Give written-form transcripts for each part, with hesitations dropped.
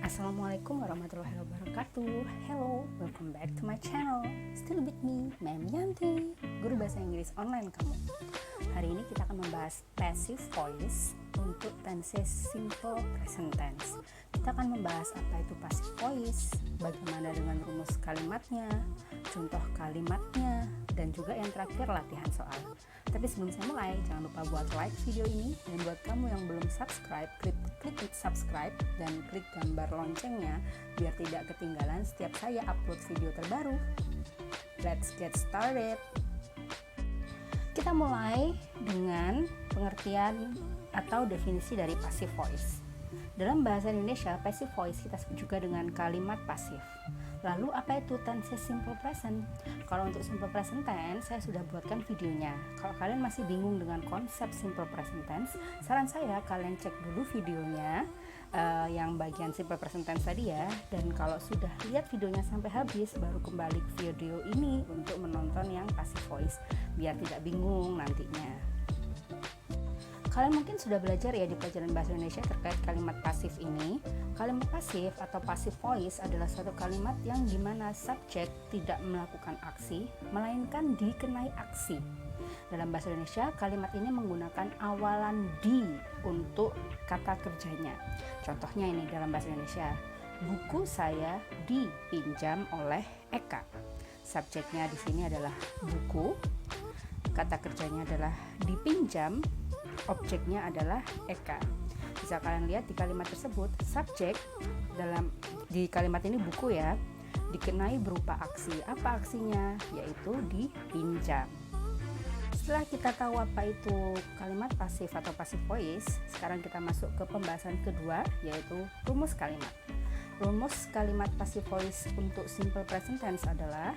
Assalamualaikum warahmatullahi wabarakatuh. Hello, welcome back to my channel. Still with me, Ma'am Yanti, guru bahasa Inggris online kamu. Hari ini kita akan membahas passive voice untuk tenses simple present tense. Kita akan membahas apa itu passive voice, bagaimana dengan rumus kalimatnya, contoh kalimatnya, dan juga yang terakhir latihan soal. Tapi sebelum saya mulai, jangan lupa buat like video ini, dan buat kamu yang belum subscribe, klik subscribe dan klik gambar loncengnya biar tidak ketinggalan setiap saya upload video terbaru. Let's get started. Kita mulai dengan pengertian atau definisi dari passive voice. Dalam bahasa Indonesia, passive voice kita sebut juga dengan kalimat pasif. Lalu apa itu tenses simple present? Kalau untuk simple present tense saya sudah buatkan videonya. Kalau kalian masih bingung dengan konsep simple present tense, saran saya kalian cek dulu videonya yang bagian simple present tense tadi ya. Dan kalau sudah lihat videonya sampai habis, baru kembali ke video ini untuk menonton yang passive voice biar tidak bingung nantinya. Kalian mungkin sudah belajar ya di pelajaran bahasa Indonesia terkait kalimat pasif ini. Kalimat pasif atau passive voice adalah suatu kalimat yang dimana subjek tidak melakukan aksi, melainkan dikenai aksi. Dalam bahasa Indonesia, kalimat ini menggunakan awalan di untuk kata kerjanya. Contohnya ini dalam bahasa Indonesia, buku saya dipinjam oleh Eka. Subjeknya di sini adalah buku, kata kerjanya adalah dipinjam, objeknya adalah Eka. Bisa kalian lihat di kalimat tersebut, subjek di kalimat ini buku ya, dikenai berupa aksi. Apa aksinya? Yaitu dipinjam. Setelah kita tahu apa itu kalimat pasif atau passive voice, sekarang kita masuk ke pembahasan kedua, yaitu rumus kalimat. Rumus kalimat passive voice untuk simple present tense adalah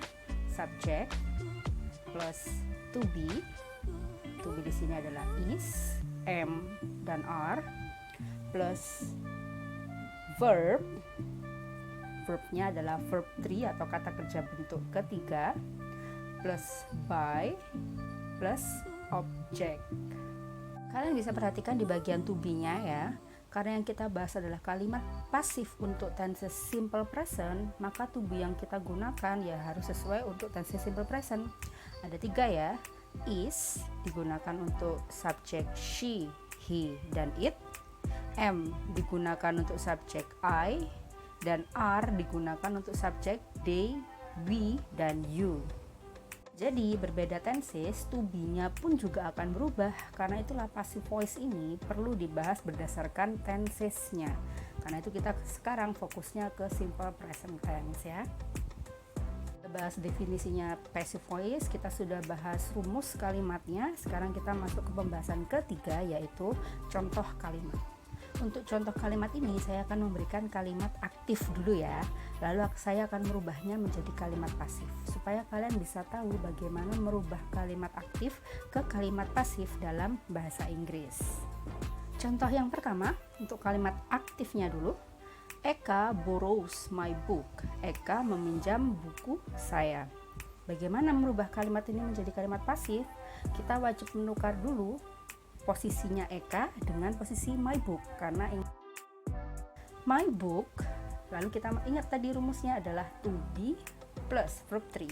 subject plus to be. To be di sini adalah is, am, dan are, plus verb. Verbnya adalah verb 3 atau kata kerja bentuk ketiga, plus by, plus object. Kalian bisa perhatikan di bagian to be-nya ya. Karena yang kita bahas adalah kalimat pasif untuk tenses simple present, maka to be yang kita gunakan ya harus sesuai untuk tenses simple present. Ada 3 ya. Is digunakan untuk subjek she, he, dan it. Am digunakan untuk subjek I, dan are digunakan untuk subjek they, we, dan you. Jadi berbeda tenses, to be-nya pun juga akan berubah. Karena itulah passive voice ini perlu dibahas berdasarkan tensesnya. Karena itu kita sekarang fokusnya ke simple present tense ya. Bahas definisinya passive voice, kita sudah bahas rumus kalimatnya. Sekarang kita masuk ke pembahasan ketiga, yaitu contoh kalimat. Untuk contoh kalimat ini saya akan memberikan kalimat aktif dulu ya, lalu saya akan merubahnya menjadi kalimat pasif supaya kalian bisa tahu bagaimana merubah kalimat aktif ke kalimat pasif dalam bahasa Inggris. Contoh yang pertama untuk kalimat aktifnya dulu. Eka borrows my book. Eka meminjam buku saya. Bagaimana merubah kalimat ini menjadi kalimat pasif? Kita wajib menukar dulu posisinya Eka dengan posisi my book. Karena my book, lalu kita ingat tadi rumusnya adalah to be plus verb 3.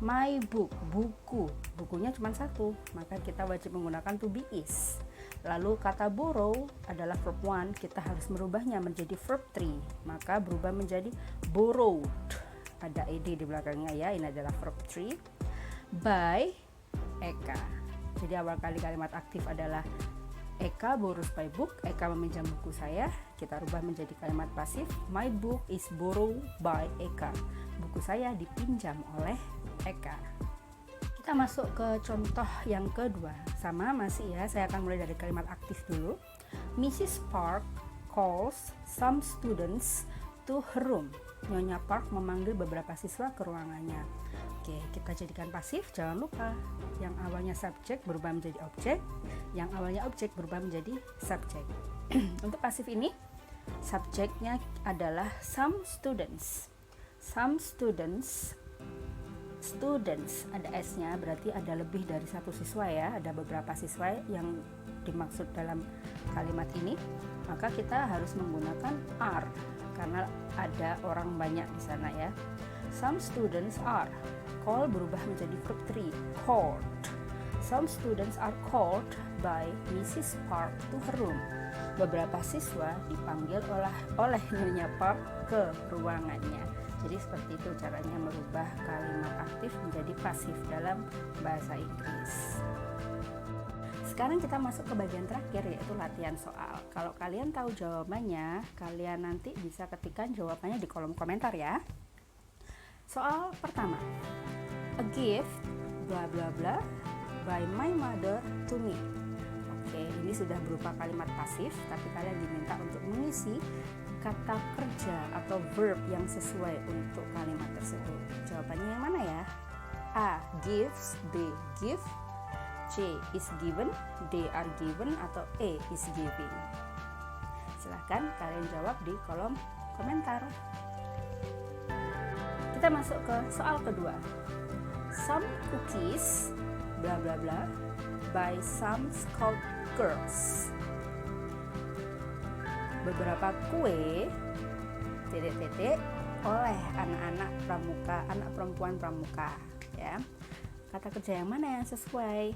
My book, buku. Bukunya cuma satu, maka kita wajib menggunakan to be is. Lalu kata borrow adalah verb 1, kita harus merubahnya menjadi verb 3, maka berubah menjadi borrowed. Ada ed di belakangnya ya, ini adalah verb 3. By Eka. Jadi awal kali kalimat aktif adalah Eka borrows my book, Eka meminjam buku saya. Kita rubah menjadi kalimat pasif, my book is borrowed by Eka. Buku saya dipinjam oleh Eka. Kita masuk ke contoh yang kedua. Sama masih ya, saya akan mulai dari kalimat aktif dulu. Mrs. Park calls some students to her room. Nyonya Park memanggil beberapa siswa ke ruangannya. Oke, kita jadikan pasif. Jangan lupa, yang awalnya subjek berubah menjadi objek, yang awalnya objek berubah menjadi subjek. Untuk pasif ini, subjeknya adalah some students. Some students ada S-nya, berarti ada lebih dari satu siswa ya, ada beberapa siswa yang dimaksud dalam kalimat ini. maka kita harus menggunakan are karena ada orang banyak di sana ya. Some students are, call berubah menjadi verb 3, called. Some students are called by Mrs. Park to her room. Beberapa siswa dipanggil oleh Nyonya Park ke ruangannya. Jadi seperti itu caranya merubah kalimat aktif menjadi pasif dalam bahasa Inggris. Sekarang kita masuk ke bagian terakhir, yaitu latihan soal. Kalau kalian tahu jawabannya, kalian nanti bisa ketikkan jawabannya di kolom komentar ya. Soal pertama, a gift bla bla bla by my mother to me. Oke, ini sudah berupa kalimat pasif, tapi kalian diminta untuk mengisi kata kerja atau verb yang sesuai untuk kalimat tersebut. Jawabannya yang mana ya? A. Gives, B. Give, C. Is given, D. Are given, atau E. Is giving. Silahkan kalian jawab di kolom komentar. Kita masuk ke soal kedua. Some cookies bla bla bla by some Scout girls. Beberapa kue titik-titik oleh anak-anak pramuka, anak perempuan pramuka ya. Kata kerja yang mana yang sesuai?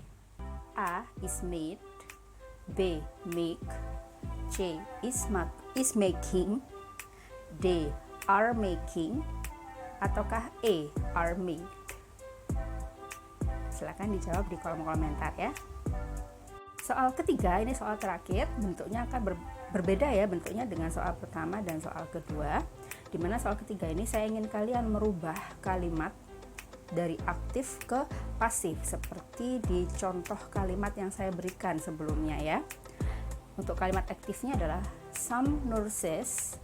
A. Is made, B. Make, C. Is making, D. Are making, ataukah E. Are made? Silakan dijawab di kolom komentar ya. Soal ketiga, ini soal terakhir, bentuknya akan berbeda ya bentuknya dengan soal pertama dan soal kedua. Dimana soal ketiga ini saya ingin kalian merubah kalimat dari aktif ke pasif seperti di contoh kalimat yang saya berikan sebelumnya ya. Untuk kalimat aktifnya adalah some nurses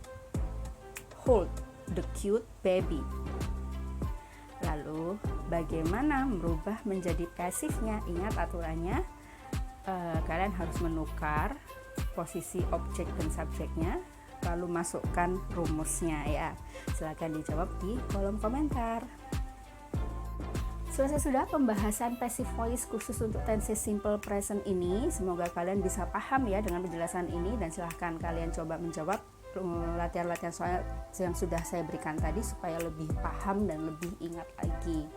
hold the cute baby. Lalu bagaimana merubah menjadi pasifnya? Ingat aturannya, kalian harus menukar posisi objek dan subjeknya, lalu masukkan rumusnya ya. Silahkan dijawab di kolom komentar. Selesai sudah pembahasan passive voice khusus untuk tenses simple present ini. Semoga kalian bisa paham ya dengan penjelasan ini, dan silahkan kalian coba menjawab latihan-latihan soal yang sudah saya berikan tadi supaya lebih paham dan lebih ingat lagi.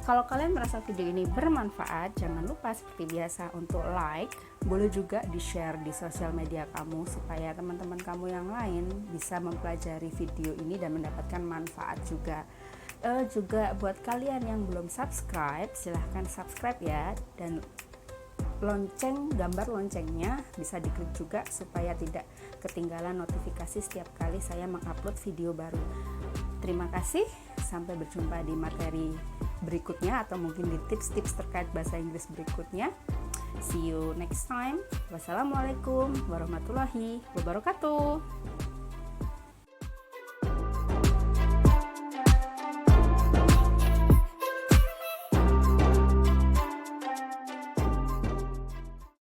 Kalau kalian merasa video ini bermanfaat, jangan lupa seperti biasa untuk like, boleh juga di-share di sosial media kamu supaya teman-teman kamu yang lain bisa mempelajari video ini dan mendapatkan manfaat juga. Juga buat kalian yang belum subscribe, silahkan subscribe ya, dan gambar loncengnya bisa diklik juga supaya tidak ketinggalan notifikasi setiap kali saya mengupload video baru. Terima kasih, sampai berjumpa di materi berikutnya atau mungkin di tips-tips terkait bahasa Inggris berikutnya. See you next time. Wassalamualaikum warahmatullahi wabarakatuh.